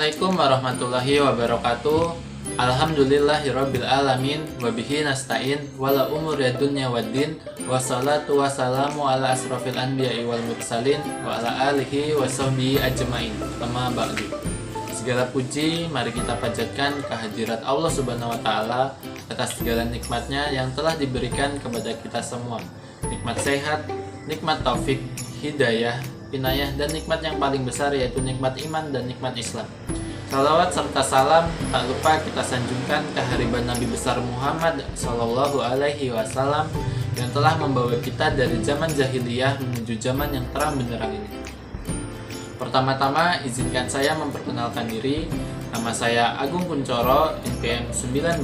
Assalamualaikum warahmatullahi wabarakatuh. Alhamdulillahirabbil alamin wa bihi nasta'in wala umuri dunya waddin wassalatu wassalamu ala asrofil anbiya'i wal mursalin wa ala alihi wa sahbihi ajmain. Amma ba'du. Segala puji mari kita panjatkan kehadirat Allah Subhanahu wa taala atas segala nikmatnya yang telah diberikan kepada kita semua. Nikmat sehat, nikmat taufik, hidayah, inayah, dan nikmat yang paling besar yaitu nikmat iman dan nikmat Islam. Salawat serta salam tak lupa kita sanjungkan kehariban Nabi besar Muhammad Sallallahu Alaihi Wasallam yang telah membawa kita dari zaman jahiliyah menuju zaman yang terang benderang ini. Pertama-tama izinkan saya memperkenalkan diri. Nama saya Agung Kuncoro, NPM 19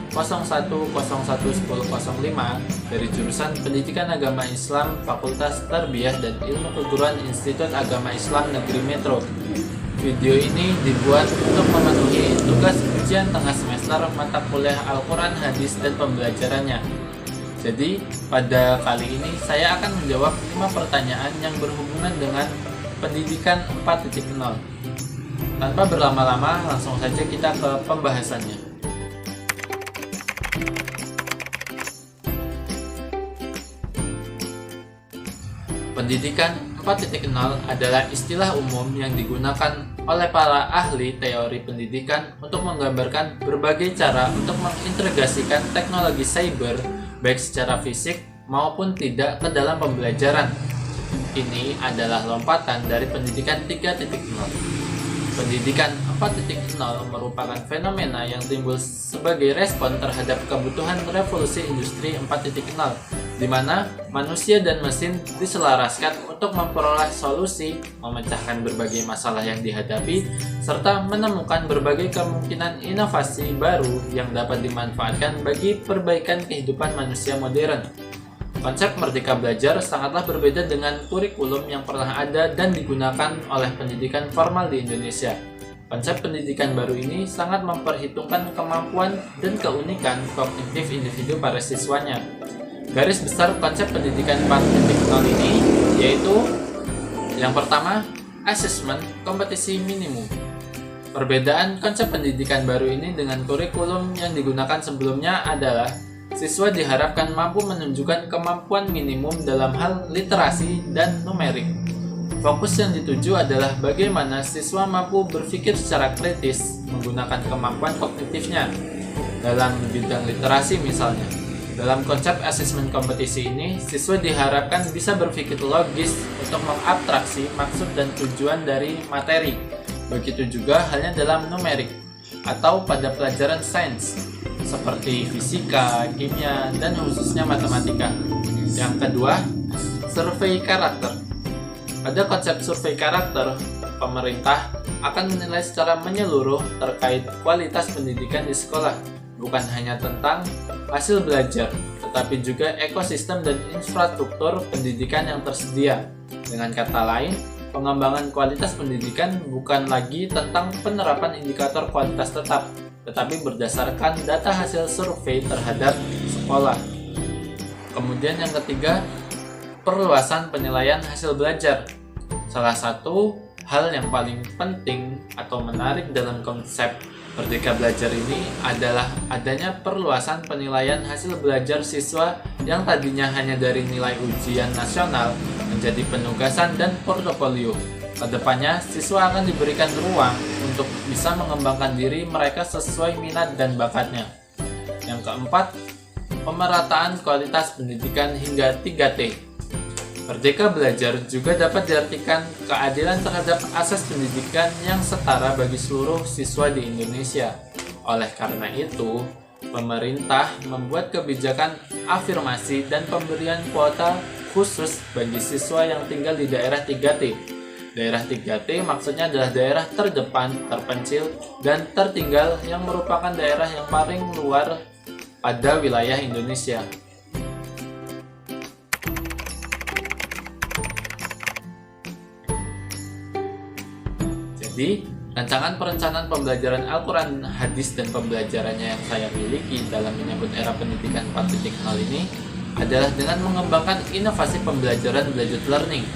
01011005 dari jurusan Pendidikan Agama Islam Fakultas Tarbiyah dan Ilmu Keguruan Institut Agama Islam Negeri Metro. Video ini dibuat untuk memenuhi tugas ujian tengah semester mata kuliah Al-Quran, Hadis, dan pembelajarannya. Jadi, pada kali ini saya akan menjawab 5 pertanyaan yang berhubungan dengan pendidikan 4.0. Tanpa berlama-lama, langsung saja kita ke pembahasannya. Pendidikan 4.0 adalah istilah umum yang digunakan oleh para ahli teori pendidikan untuk menggambarkan berbagai cara untuk mengintegrasikan teknologi cyber baik secara fisik maupun tidak ke dalam pembelajaran. Ini adalah lompatan dari pendidikan 3.0. Pendidikan 4.0 merupakan fenomena yang timbul sebagai respon terhadap kebutuhan revolusi industri 4.0, di mana manusia dan mesin diselaraskan untuk memperoleh solusi, memecahkan berbagai masalah yang dihadapi, serta menemukan berbagai kemungkinan inovasi baru yang dapat dimanfaatkan bagi perbaikan kehidupan manusia modern. Konsep Merdeka Belajar sangatlah berbeda dengan kurikulum yang pernah ada dan digunakan oleh pendidikan formal di Indonesia. Konsep pendidikan baru ini sangat memperhitungkan kemampuan dan keunikan kognitif individu para siswanya. Garis besar konsep pendidikan 4.0 ini yaitu yang pertama, asesmen kompetisi minimum. Perbedaan konsep pendidikan baru ini dengan kurikulum yang digunakan sebelumnya adalah siswa diharapkan mampu menunjukkan kemampuan minimum dalam hal literasi dan numerik. Fokus yang dituju adalah bagaimana siswa mampu berpikir secara kritis menggunakan kemampuan kognitifnya. Dalam bidang literasi misalnya, dalam konsep asesmen kompetisi ini, siswa diharapkan bisa berpikir logis untuk mengabstraksi maksud dan tujuan dari materi. Begitu juga halnya dalam numerik atau pada pelajaran sains seperti fisika, kimia, dan khususnya matematika. Yang kedua, survei karakter. Pada konsep survei karakter, pemerintah akan menilai secara menyeluruh terkait kualitas pendidikan di sekolah, bukan hanya tentang hasil belajar, tetapi juga ekosistem dan infrastruktur pendidikan yang tersedia. Dengan kata lain, pengembangan kualitas pendidikan bukan lagi tentang penerapan indikator kualitas tetap, tetapi berdasarkan data hasil survei terhadap sekolah. Kemudian yang ketiga, perluasan penilaian hasil belajar. Salah satu hal yang paling penting atau menarik dalam konsep Merdeka Belajar ini adalah adanya perluasan penilaian hasil belajar siswa yang tadinya hanya dari nilai ujian nasional menjadi penugasan dan portofolio. Kedepannya, siswa akan diberikan ruang untuk bisa mengembangkan diri mereka sesuai minat dan bakatnya. Yang keempat, pemerataan kualitas pendidikan hingga 3T. Merdeka Belajar juga dapat diartikan keadilan terhadap akses pendidikan yang setara bagi seluruh siswa di Indonesia. Oleh karena itu, pemerintah membuat kebijakan afirmasi dan pemberian kuota khusus bagi siswa yang tinggal di daerah 3T. Daerah 3T maksudnya adalah daerah terdepan, terpencil, dan tertinggal yang merupakan daerah yang paling luar pada wilayah Indonesia. Jadi, rancangan perencanaan pembelajaran Al-Quran, Hadis, dan pembelajarannya yang saya miliki dalam menyambut era pendidikan 4.0 ini adalah dengan mengembangkan inovasi pembelajaran blended learning.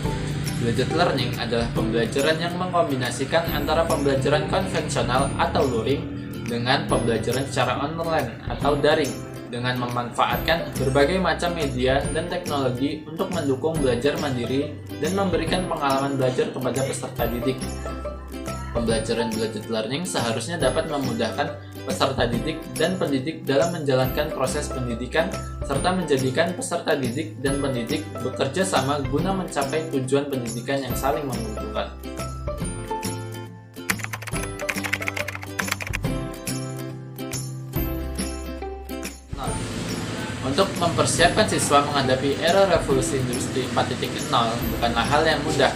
Blended learning adalah pembelajaran yang mengkombinasikan antara pembelajaran konvensional atau luring dengan pembelajaran secara online atau daring dengan memanfaatkan berbagai macam media dan teknologi untuk mendukung belajar mandiri dan memberikan pengalaman belajar kepada peserta didik. Pembelajaran blended learning seharusnya dapat memudahkan peserta didik dan pendidik dalam menjalankan proses pendidikan serta menjadikan peserta didik dan pendidik bekerja sama guna mencapai tujuan pendidikan yang saling menguntungkan. Untuk mempersiapkan siswa menghadapi era revolusi industri 4.0 bukanlah hal yang mudah.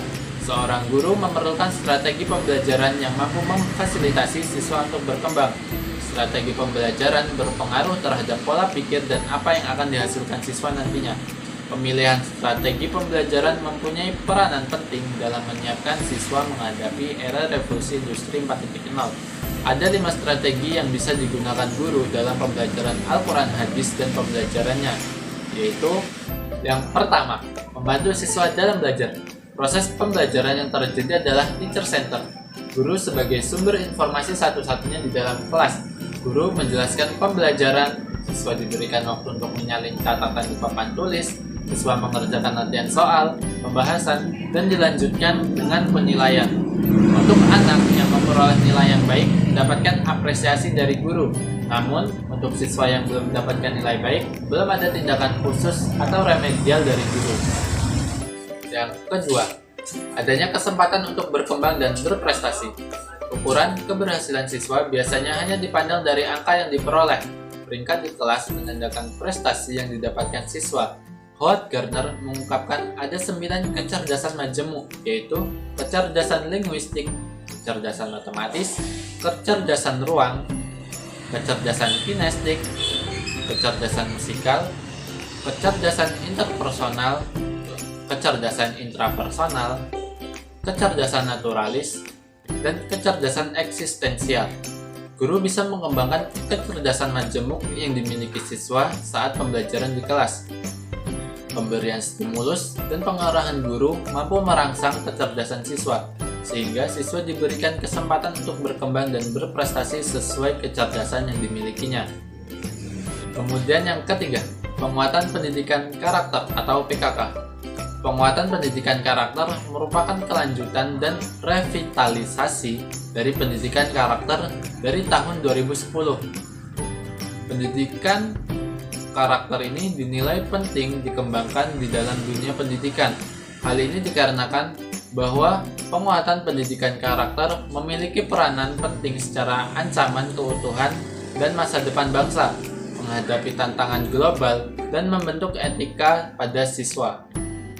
Seorang guru memerlukan strategi pembelajaran yang mampu memfasilitasi siswa untuk berkembang. Strategi pembelajaran berpengaruh terhadap pola pikir dan apa yang akan dihasilkan siswa nantinya. Pemilihan strategi pembelajaran mempunyai peranan penting dalam menyiapkan siswa menghadapi era revolusi industri 4.0. Ada 5 strategi yang bisa digunakan guru dalam pembelajaran Al-Quran Hadis dan pembelajarannya, yaitu yang pertama, membantu siswa dalam belajar. Proses pembelajaran yang terjadi adalah teacher center. Guru sebagai sumber informasi satu-satunya di dalam kelas. Guru menjelaskan pembelajaran, siswa diberikan waktu untuk menyalin catatan di papan tulis, siswa mengerjakan latihan soal, pembahasan, dan dilanjutkan dengan penilaian. Untuk anak yang memperoleh nilai yang baik, mendapatkan apresiasi dari guru. Namun, untuk siswa yang belum mendapatkan nilai baik, belum ada tindakan khusus atau remedial dari guru. Yang kedua, adanya kesempatan untuk berkembang dan berprestasi. Ukuran keberhasilan siswa biasanya hanya dipandang dari angka yang diperoleh. Peringkat di kelas menandakan prestasi yang didapatkan siswa. Howard Gardner mengungkapkan ada 9 kecerdasan majemuk, yaitu kecerdasan linguistik, kecerdasan matematis, kecerdasan ruang, kecerdasan kinestik, kecerdasan musikal, kecerdasan interpersonal, kecerdasan intrapersonal, kecerdasan naturalis, dan kecerdasan eksistensial. Guru bisa mengembangkan kecerdasan majemuk yang dimiliki siswa saat pembelajaran di kelas. Pemberian stimulus dan pengarahan guru mampu merangsang kecerdasan siswa, sehingga siswa diberikan kesempatan untuk berkembang dan berprestasi sesuai kecerdasan yang dimilikinya. Kemudian yang ketiga, penguatan pendidikan karakter atau PKK. Penguatan pendidikan karakter merupakan kelanjutan dan revitalisasi dari pendidikan karakter dari tahun 2010. Pendidikan karakter ini dinilai penting dikembangkan di dalam dunia pendidikan. Hal ini dikarenakan bahwa penguatan pendidikan karakter memiliki peranan penting secara ancaman keutuhan dan masa depan bangsa, menghadapi tantangan global, dan membentuk etika pada siswa.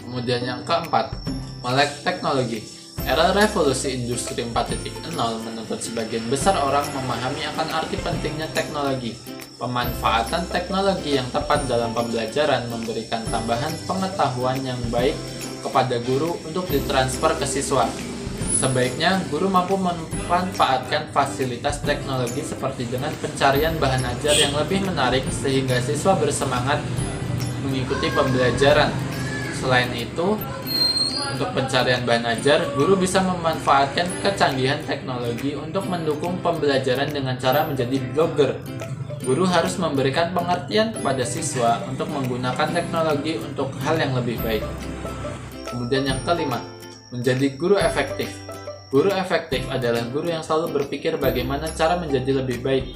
Kemudian yang keempat, melek teknologi. Era revolusi industri 4.0 menuntut sebagian besar orang memahami akan arti pentingnya teknologi. Pemanfaatan teknologi yang tepat dalam pembelajaran memberikan tambahan pengetahuan yang baik kepada guru untuk ditransfer ke siswa. Sebaiknya, guru mampu memanfaatkan fasilitas teknologi seperti dengan pencarian bahan ajar yang lebih menarik sehingga siswa bersemangat mengikuti pembelajaran. Selain itu, untuk pencarian bahan ajar, guru bisa memanfaatkan kecanggihan teknologi untuk mendukung pembelajaran dengan cara menjadi blogger. Guru harus memberikan pengertian kepada siswa untuk menggunakan teknologi untuk hal yang lebih baik. Kemudian yang kelima, menjadi guru efektif. Guru efektif adalah guru yang selalu berpikir bagaimana cara menjadi lebih baik.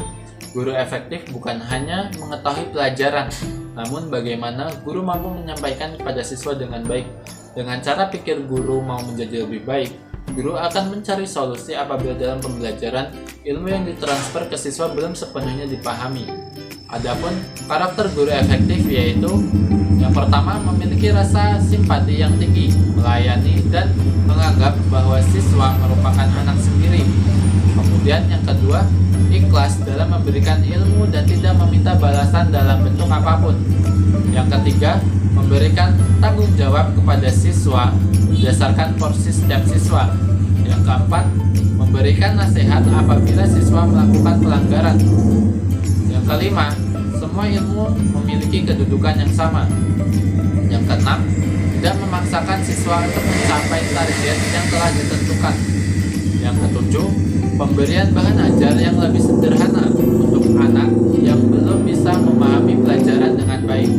Guru efektif bukan hanya mengetahui pelajaran, namun bagaimana guru mampu menyampaikan kepada siswa dengan baik. Dengan cara pikir guru mau menjadi lebih baik, guru akan mencari solusi apabila dalam pembelajaran ilmu yang ditransfer ke siswa belum sepenuhnya dipahami. Adapun karakter guru efektif yaitu yang pertama, memiliki rasa simpati yang tinggi, melayani dan menganggap bahwa siswa merupakan anak sendiri. Kemudian yang kedua, ikhlas dalam memberikan ilmu dan tidak meminta balasan dalam bentuk apapun. Yang ketiga, memberikan tanggung jawab kepada siswa berdasarkan porsi setiap siswa. Yang keempat, memberikan nasihat apabila siswa melakukan pelanggaran. Yang kelima, semua ilmu memiliki kedudukan yang sama. Yang Keenam, tidak memaksakan siswa untuk mencapai target yang telah ditentukan. Yang ketujuh, pemberian bahan ajar yang lebih sederhana untuk anak yang belum bisa memahami pelajaran dengan baik.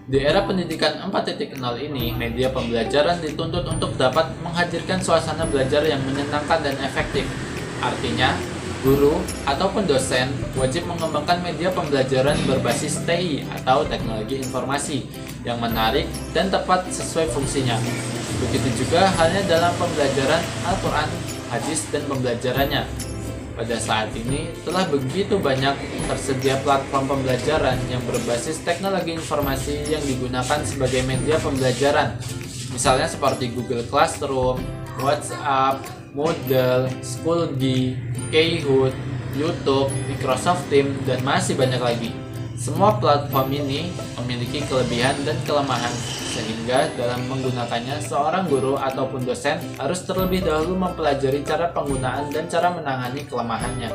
Di era pendidikan 4.0 ini, media pembelajaran dituntut untuk dapat menghadirkan suasana belajar yang menyenangkan dan efektif. Artinya, guru ataupun dosen wajib mengembangkan media pembelajaran berbasis TI atau teknologi informasi yang menarik dan tepat sesuai fungsinya. Begitu juga halnya dalam pembelajaran Al-Quran, hadis, dan pembelajarannya. Pada saat ini telah begitu banyak tersedia platform pembelajaran yang berbasis teknologi informasi yang digunakan sebagai media pembelajaran. Misalnya seperti Google Classroom, WhatsApp, Moodle, Schoology, Kahoot, YouTube, Microsoft Teams, dan masih banyak lagi. Semua platform ini memiliki kelebihan dan kelemahan, sehingga dalam menggunakannya seorang guru ataupun dosen harus terlebih dahulu mempelajari cara penggunaan dan cara menangani kelemahannya.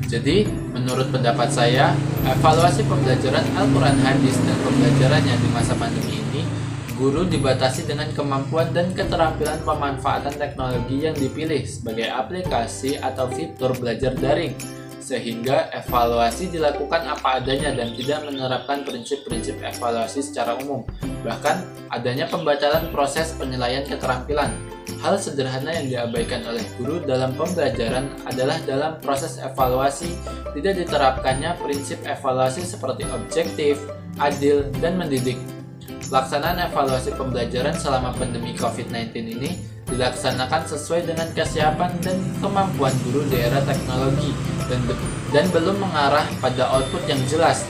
Jadi, menurut pendapat saya, evaluasi pembelajaran Al-Quran Hadis dan pembelajarannya di masa pandemi ini, guru dibatasi dengan kemampuan dan keterampilan pemanfaatan teknologi yang dipilih sebagai aplikasi atau fitur belajar daring, sehingga evaluasi dilakukan apa adanya dan tidak menerapkan prinsip-prinsip evaluasi secara umum. Bahkan, adanya pembatalan proses penilaian keterampilan. Hal sederhana yang diabaikan oleh guru dalam pembelajaran adalah dalam proses evaluasi tidak diterapkannya prinsip evaluasi seperti objektif, adil, dan mendidik. Pelaksanaan evaluasi pembelajaran selama pandemi COVID-19 ini dilaksanakan sesuai dengan kesiapan dan kemampuan guru di era teknologi dan belum mengarah pada output yang jelas.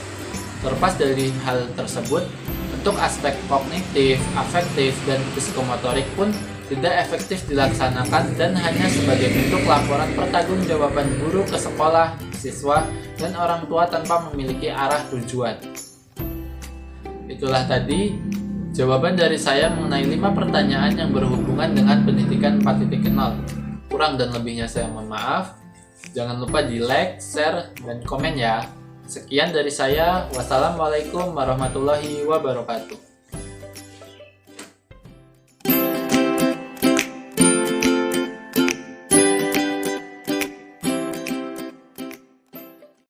Terlepas dari hal tersebut, untuk aspek kognitif, afektif, dan psikomotorik pun tidak efektif dilaksanakan dan hanya sebagai bentuk laporan pertanggungjawaban guru ke sekolah, siswa, dan orang tua tanpa memiliki arah tujuan. Itulah tadi jawaban dari saya mengenai 5 pertanyaan yang berhubungan dengan pendidikan 4.0. Kurang dan lebihnya saya mohon maaf. Jangan lupa di like, share, dan komen ya. Sekian dari saya. Wassalamualaikum warahmatullahi wabarakatuh.